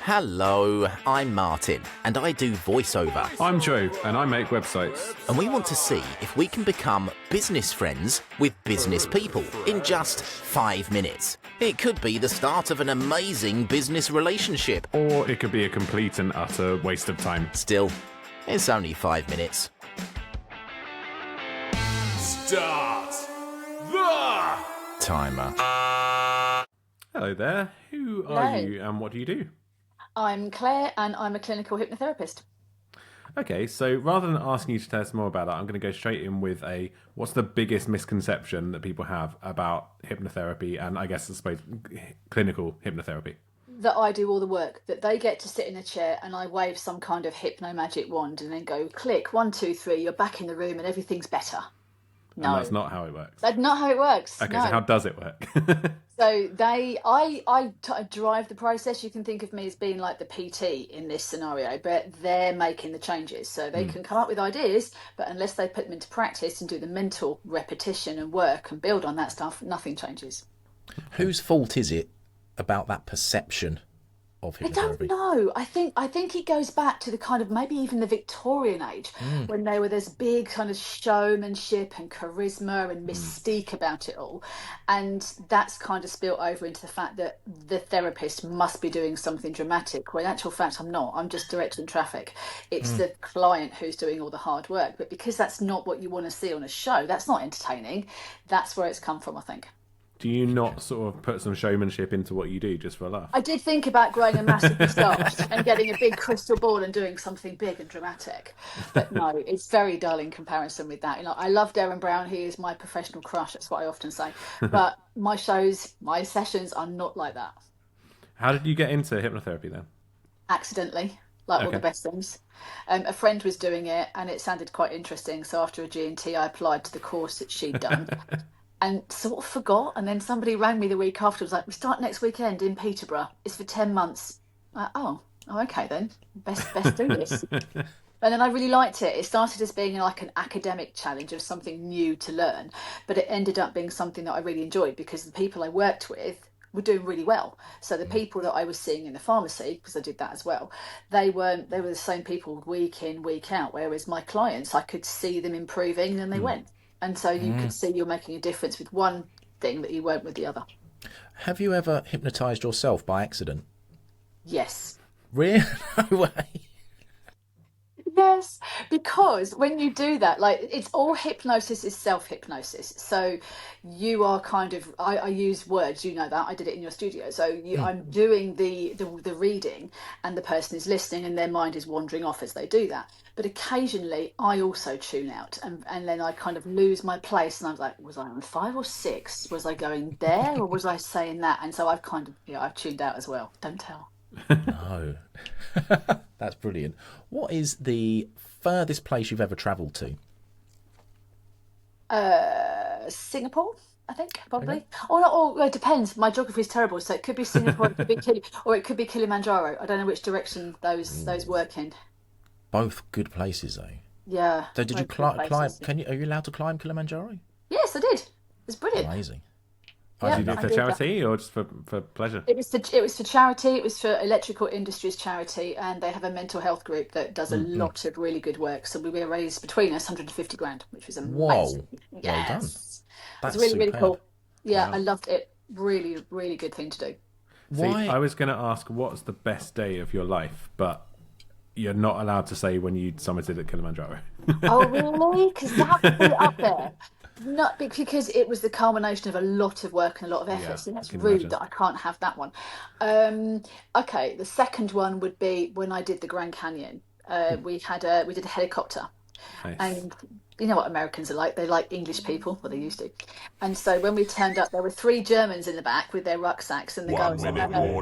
Hello, I'm Martin, and I do voiceover. I'm Joe, and I make websites. And we want to see if we can become business friends with business people in just 5 minutes. It could be the start of an amazing business relationship. Or it could be a complete and utter waste of time. Still, it's only 5 minutes. Start the Timer. Hello there. Who are you and what do you do? I'm Claire and I'm a clinical hypnotherapist. Okay, so rather than asking you to tell us more about that, I'm going to go straight in with what's the biggest misconception that people have about hypnotherapy and I suppose clinical hypnotherapy? That I do all the work, that they get to sit in a chair and I wave some kind of hypno magic wand and then go click 1, 2, 3, you're back in the room and everything's better. No, And that's not how it works. That's not how it works. Okay, no. so how does it work? So I drive the process. You can think of me as being like the PT in this scenario, but they're making the changes. So they can come up with ideas, but unless they put them into practice and do the mental repetition and work and build on that stuff, nothing changes. Whose fault is it about that perception of hypnotherapy? I don't know. I think it goes back to the kind of maybe even the Victorian age when there were this big kind of showmanship and charisma and mystique about it all, and that's kind of spilt over into the fact that the therapist must be doing something dramatic. When in actual fact, I'm not. I'm just directing traffic. It's the client who's doing all the hard work. But because that's not what you want to see on a show, that's not entertaining. That's where it's come from, I think. Do you not sort of put some showmanship into what you do just for a laugh? I did think about growing a massive moustache and getting a big crystal ball and doing something big and dramatic. But no, it's very dull in comparison with that. You know, I love Darren Brown. He is my professional crush. That's what I often say. But my shows, my sessions are not like that. How did you get into hypnotherapy then? Accidentally, like all the best things. A friend was doing it and it sounded quite interesting. So after a G&T, I applied to the course that she'd done. And sort of forgot, and then somebody rang me the week after. Was like, "We start next weekend in Peterborough. It's for 10 months." Oh, okay then. Best do this. And then I really liked it. It started as being like an academic challenge of something new to learn, but it ended up being something that I really enjoyed because the people I worked with were doing really well. So the people that I was seeing in the pharmacy, because I did that as well, they were the same people week in, week out. Whereas my clients, I could see them improving, and they went. And so you could see you're making a difference with one thing that you weren't with the other. Have you ever hypnotised yourself by accident? Yes. Really? No way. Yes, because when you do that, like it's all hypnosis is self-hypnosis. So you are kind of, I use words, you know that, I did it in your studio. So I'm doing the reading and the person is listening and their mind is wandering off as they do that. But occasionally I also tune out and then I kind of lose my place and I was like, was I on 5 or 6? Was I going there or was I saying that? And so I've kind of, I've tuned out as well. Don't tell. No. That's brilliant. What is the furthest place you've ever travelled to? Singapore, I think, probably. Okay. Or it depends. My geography is terrible, so it could be Singapore, it could be Kilimanjaro. I don't know which direction those work in. Both good places, though. Yeah. So did you climb? Are you allowed to climb Kilimanjaro? Yes, I did. It's brilliant. Amazing. Did you do it for charity or just for pleasure? It was for charity. It was for Electrical Industries Charity, and they have a mental health group that does a lot of really good work. So we raised between us 150 grand, which was amazing. Whoa! Yes. Well done. That's really really cool. Yeah, wow. I loved it. Really really good thing to do. Why? See, I was going to ask what's the best day of your life, but you're not allowed to say when you summited at Kilimanjaro. Oh really? Because that would be up there. Not because it was the culmination of a lot of work and a lot of effort. So that's rude that I can't have that one. Okay, the second one would be when I did the Grand Canyon. We did a helicopter, nice. And you know what Americans are like. They like English people, well they used to. And so when we turned up, there were 3 Germans in the back with their rucksacks, and the girls said, "No,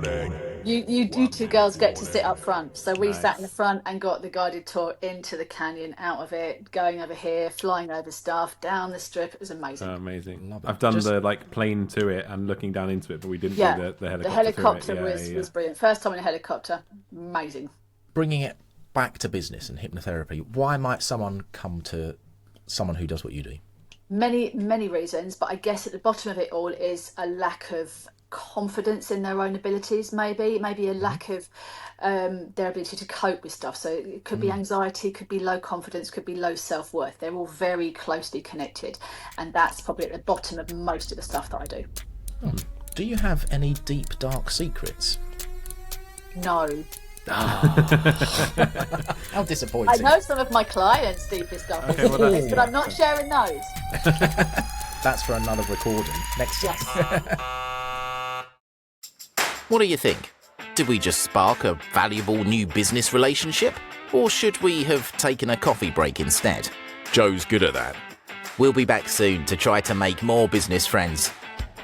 you 2 girls get to sit up front." So we sat in the front and got the guided tour into the canyon, out of it, going over here, flying over stuff, down the strip. It was amazing. Amazing. I've done the plane to it and looking down into it, but we didn't do the helicopter. The helicopter was brilliant. First time in a helicopter, amazing. Bringing it back to business and hypnotherapy, why might someone come to someone who does what you do? Many reasons, but I guess at the bottom of it all is a lack of confidence in their own abilities, maybe a lack of their ability to cope with stuff. So it could be anxiety, could be low confidence, could be low self-worth. They're all very closely connected, and that's probably at the bottom of most of the stuff that I do. Do you have any deep, dark secrets? No. How disappointing. I know some of my clients' deepest, darkest secrets, but I'm not sharing those. That's for another recording. Next time. Yes. What do you think? Did we just spark a valuable new business relationship? Or should we have taken a coffee break instead? Joe's good at that. We'll be back soon to try to make more business friends.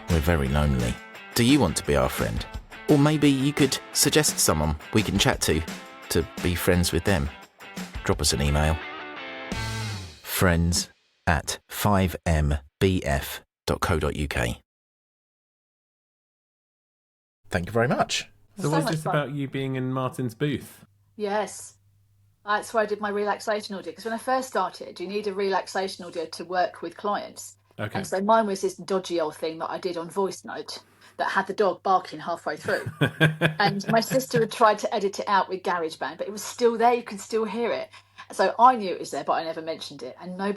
We're very lonely. Do you want to be our friend? Or maybe you could suggest someone we can chat to be friends with them. Drop us an email. friends@5mbf.co.uk. Thank you very much. So was this about you being in Martin's booth? Yes. That's where I did my relaxation audio. Because when I first started, you need a relaxation audio to work with clients. Okay. And so mine was this dodgy old thing that I did on voice note that had the dog barking halfway through. And my sister had tried to edit it out with GarageBand, but it was still there. You could still hear it. So I knew it was there, but I never mentioned it. And no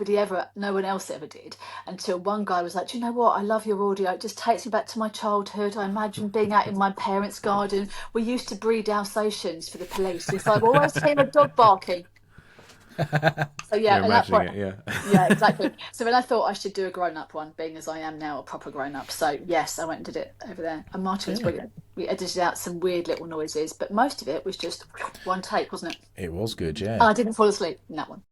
one else ever did, until one guy was like, do you know what? I love your audio. It just takes me back to my childhood. I imagine being out in my parents' garden. We used to breed Alsatians for the police. It's like, always hear a dog barking. So yeah, and yeah, exactly. So then I thought I should do a grown-up one, being as I am now a proper grown-up. So yes, I went and did it over there. And Martin was brilliant. We edited out some weird little noises, but most of it was just one take, wasn't it? It was good, yeah. And I didn't fall asleep in that one.